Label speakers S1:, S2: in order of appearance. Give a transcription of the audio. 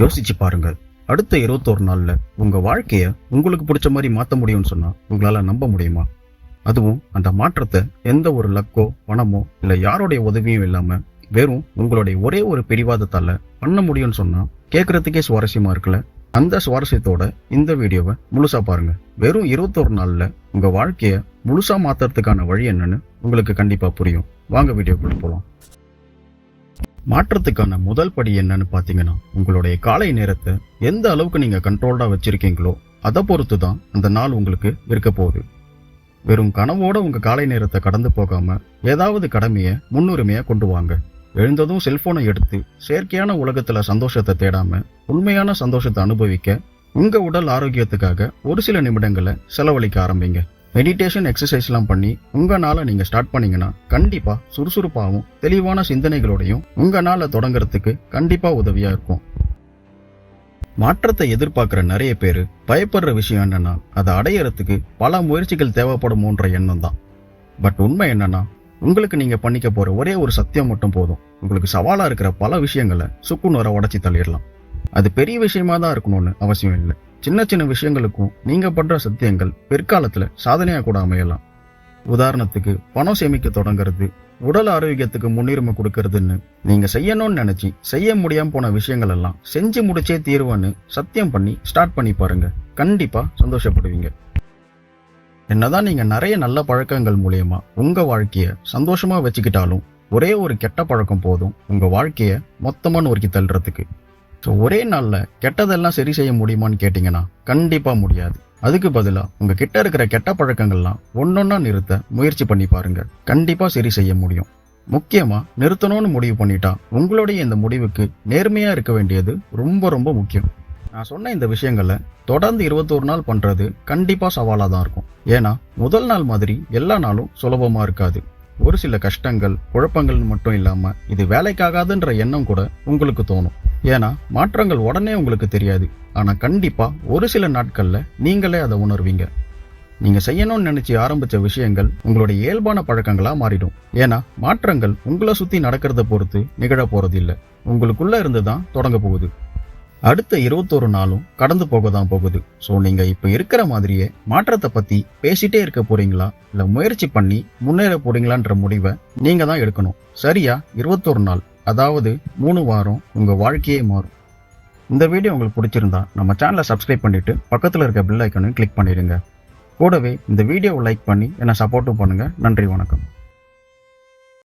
S1: யோசிச்சு பாருங்க. அடுத்த 21 நாள்ல உங்க வாழ்க்கைய உங்களுக்கு பிடிச்ச மாதிரி மாத்த முடியும்னு சொன்னா உங்களால நம்ப முடியுமா? அதுவும் அந்த மாற்றத்தை எந்த ஒரு லக்கோ பணமோ இல்ல யாருடைய உதவியும் இல்லாம வெறும் உங்களுடைய ஒரே ஒரு பிடிவாதத்தால பண்ண முடியும்னு சொன்னா கேட்கறதுக்கே சுவாரஸ்யமா இருக்குல்ல? அந்த சுவாரஸ்யத்தோட இந்த வீடியோவை முழுசா பாருங்க. வெறும் 21 நாள்ல உங்க வாழ்க்கைய முழுசா மாத்துறதுக்கான வழி என்னன்னு உங்களுக்கு கண்டிப்பா புரியும். வாங்க வீடியோக்குள்ள போலாம். மாற்றத்துக்கான முதல் படி என்னன்னு பாத்தீங்கன்னா, உங்களுடைய காலை நேரத்தை எந்த அளவுக்கு நீங்க கண்ட்ரோல்டா வச்சிருக்கீங்களோ அதை பொறுத்து தான் அந்த நாள் உங்களுக்கு இருக்க போகுது. வெறும் கனவோட உங்க காலை நேரத்தை கடந்து போகாம ஏதாவது கடமையை முன்னுரிமையா கொண்டு வாங்க. எழுந்ததும் செல்போனை எடுத்து செயற்கையான உலகத்துல சந்தோஷத்தை தேடாம உண்மையான சந்தோஷத்தை அனுபவிக்க உங்க உடல் ஆரோக்கியத்துக்காக ஒரு சில நிமிடங்களை செலவழிக்க ஆரம்பிங்க. மெடிடேஷன் எக்ஸசைஸ்லாம் பண்ணி உங்க நாளை நீங்க ஸ்டார்ட் பண்ணீங்கன்னா கண்டிப்பா சுறுசுறுப்பாகவும் தெளிவான சிந்தனைகளோடையும் உங்க நாளை தொடங்குறதுக்கு கண்டிப்பா உதவியா இருக்கும். மாற்றத்தை எதிர்பார்க்கிற நிறைய பேர் பயப்படுற விஷயம் என்னன்னா, அதை அடையறதுக்கு பல முயற்சிகள் தேவைப்படுமோன்ற எண்ணம் தான். பட் உண்மை என்னன்னா, உங்களுக்கு நீங்க பண்ணிக்க போற ஒரே ஒரு சத்தியம் மட்டும் போதும். உங்களுக்கு சவாலா இருக்கிற பல விஷயங்களை சுக்குநூற உடைச்சி தள்ளிடலாம். அது பெரிய விஷயமா தான் இருக்கணும்னு அவசியம் இல்லை. சின்ன சின்ன விஷயங்களுக்கும் நீங்க பண்ற சத்தியங்கள் பிற்காலத்துல சாதனையா கூட அமையலாம். உதாரணத்துக்கு பணம் சேமிக்க தொடங்குறது, உடல் ஆரோக்கியத்துக்கு முன்னுரிமை கொடுக்கறதுன்னு நீங்க செய்யணும்னு நினைச்சு செய்ய முடியாம போன விஷயங்கள் எல்லாம் செஞ்சு முடிச்சே தீர்வுன்னு சத்தியம் பண்ணி ஸ்டார்ட் பண்ணி பாருங்க. கண்டிப்பா சந்தோஷப்படுவீங்க. என்னதான் நீங்க நிறைய நல்ல பழக்கங்கள் மூலியமா உங்க வாழ்க்கைய சந்தோஷமா வச்சுக்கிட்டாலும் ஒரே ஒரு கெட்ட பழக்கம் போதும் உங்க வாழ்க்கைய மொத்தமா நோக்கி தள்ளுறதுக்கு. ஒரே நாள்ல கெட்டதெல்லாம் சரி செய்ய முடியுமான்னு கேட்டீங்கன்னா கண்டிப்பா முடியாது. அதுக்கு பதிலா உங்க கிட்ட இருக்கிற கெட்ட பழக்கங்கள்லாம் ஒன்னொன்னா நிறுத்த முயற்சி பண்ணி பாருங்க. கண்டிப்பா சரி செய்ய முடியும். முக்கியமா நிறுத்தணும்னு முடிவு பண்ணிட்டா உங்களுடைய இந்த முடிவுக்கு நேர்மையா இருக்க வேண்டியது ரொம்ப ரொம்ப முக்கியம். நான் சொன்ன இந்த விஷயங்களை தொடர்ந்து 21 நாள் பண்றது கண்டிப்பா சவாலா தான் இருக்கும். ஏன்னா முதல் நாள் மாதிரி எல்லா நாளும் சுலபமா இருக்காது. ஒரு சில கஷ்டங்கள் குழப்பங்கள்னு மட்டும் இல்லாம இது வேலைக்காகாதுன்ற எண்ணம் கூட உங்களுக்கு தோணும். ஏன்னா மாற்றங்கள் உடனே உங்களுக்கு தெரியாது. ஆனா கண்டிப்பா ஒரு சில நாட்கள்ல நீங்களே அதை உணர்வீங்க. நீங்க செய்யணும்னு நினைச்சு ஆரம்பிச்ச விஷயங்கள் உங்களுடைய இயல்பான பழக்கங்களா மாறிடும். ஏன்னா மாற்றங்கள் உங்களை சுத்தி நடக்கிறத பொறுத்து நிகழ போறது இல்லை, உங்களுக்குள்ள இருந்துதான் தொடங்க போகுது. அடுத்த 21 நாளும் கடந்து போக தான் போகுது. ஸோ நீங்க இப்ப இருக்கிற மாதிரியே மாற்றத்தை பத்தி பேசிட்டே இருக்க போறீங்களா இல்ல முயற்சி பண்ணி முன்னேற போறீங்களான்ற முடிவை நீங்க தான் எடுக்கணும். சரியா 21 நாள், அதாவது 3 வாரம் உங்க வாழ்க்கையே மாறும். இந்த வீடியோ உங்களுக்கு பிடிச்சிருந்தா நம்ம சேனலை சப்ஸ்கிரைப் பண்ணிட்டு பக்கத்துல இருக்க பெல் ஐக்கானையும் கிளிக் பண்ணிடுங்க. கூடவே இந்த வீடியோவை லைக் பண்ணி என்னை சப்போர்ட்டும் பண்ணுங்க. நன்றி, வணக்கம்.